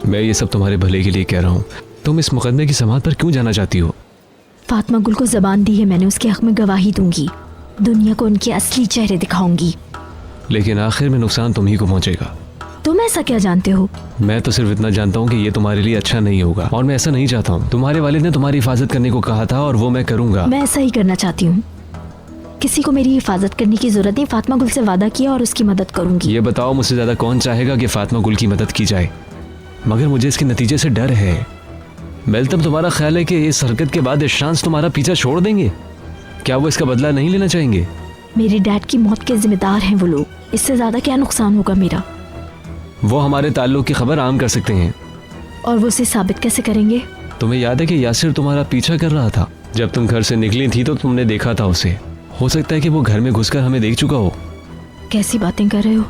मैं ये सब तुम्हारे भले के लिए कह रहा हूँ। तुम इस मुकदमे की समाअत पर क्यों जाना चाहती हो? फातिमा गुल को ज़बान दी है मैंने, उसके हक में गवाही दूंगी, दुनिया को उनके असली चेहरे दिखाऊंगी। लेकिन आखिर में नुकसान तुम ही को पहुंचेगा। तुम ऐसा क्या जानते हो? मैं तो सिर्फ इतना जानता हूँ कि ये तुम्हारे लिए अच्छा नहीं होगा, और मैं ऐसा नहीं चाहता हूँ। तुम्हारे वालिद ने तुम्हारी हिफाजत करने को कहा था और वो मैं करूँगा। मैं ऐसा ही करना चाहती हूँ। किसी को मेरी हिफाजत करने की जरूरत नहीं। फातिमा गुल से वादा किया और उसकी मदद करूंगी। ये बताओ, मुझसे ज्यादा कौन चाहेगा कि फातिमा गुल की मदद की जाए? मगर मुझे इसके नतीजे से डर है। मेलतम, तुम्हारा ख्याल है कि इस हरकत के बाद इशांस तुम्हारा पीछा छोड़ देंगे? क्या वो इसका बदला नहीं लेना चाहेंगे? मेरे डैड की मौत के जिम्मेदार हैं वो लोग, इससे ज्यादा क्या नुकसान होगा मेरा? वो हमारे ताल्लुक की खबर आम कर सकते हैं। और वो उसे साबित कैसे करेंगे? तुम्हें याद है कि यासिर तुम्हारा पीछा कर रहा था? जब तुम घर से निकली थी तो तुमने देखा था उसे। हो सकता है कि वो घर में घुसकर हमें देख चुका हो। कैसी बातें कर रहे हो?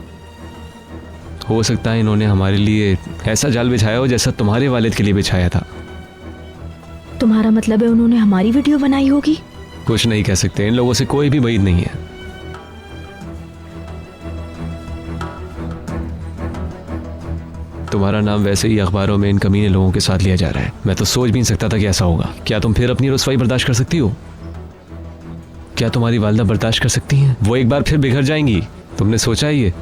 सकता है इन्होंने हमारे लिए ऐसा जाल बिछाया हो जैसा तुम्हारे वालिद के लिए बिछाया था। तुम्हारा मतलब है उन्होंने हमारी वीडियो बनाई होगी? कुछ नहीं कह सकते, इन लोगों से कोई भी बैद नहीं है। तुम्हारा नाम वैसे ही अखबारों में इन कमीने लोगों के साथ लिया जा रहा है। मैं तो सोच भी नहीं सकता था कि ऐसा होगा। क्या तुम फिर अपनी रुसवाई बर्दाश्त कर सकती हो? क्या तुम्हारी वालिदा बर्दाश्त कर सकती हैं? वो एक बार फिर बिगड़ जाएंगी। तुमने सोचा है ये?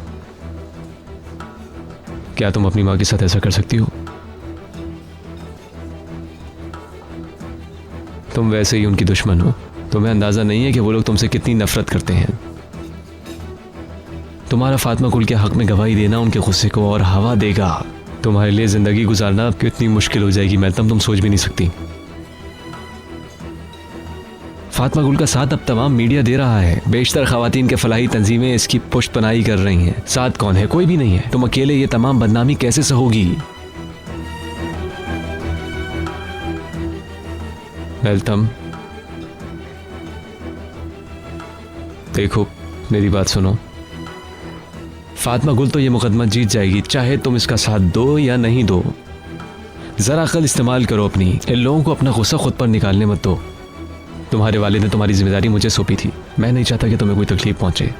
क्या तुम अपनी माँ के साथ ऐसा कर सकती हो? तुम वैसे ही उनकी दुश्मन हो। तुम्हें अंदाजा नहीं है कि वो लोग तुमसे कितनी नफरत करते हैं। तुम्हारा फातिमा गुल के हक में गवाही देना उनके गुस्से को और हवा देगा। तुम्हारे लिए जिंदगी गुजारना कितनी मुश्किल हो जाएगी मेलतम, तुम सोच भी नहीं सकती। फातिमा गुल का साथ अब तमाम मीडिया दे रहा है। बेशतर खवातीन के फलाही तंजीमें इसकी पुष्टपनाही कर रही हैं। साथ कौन है? कोई भी नहीं है। तुम अकेले ये तमाम बदनामी कैसे सहोगी? मेलतम, देखो मेरी बात सुनो। फातिमा गुल तो ये मुकदमा जीत जाएगी, चाहे तुम इसका साथ दो या नहीं दो। जरा अकल इस्तेमाल करो अपनी। इन लोगों को अपना गुस्सा खुद पर निकालने मत दो। तुम्हारे वालिद ने तुम्हारी जिम्मेदारी मुझे सौंपी थी। मैं नहीं चाहता कि तुम्हें कोई तकलीफ पहुंचे।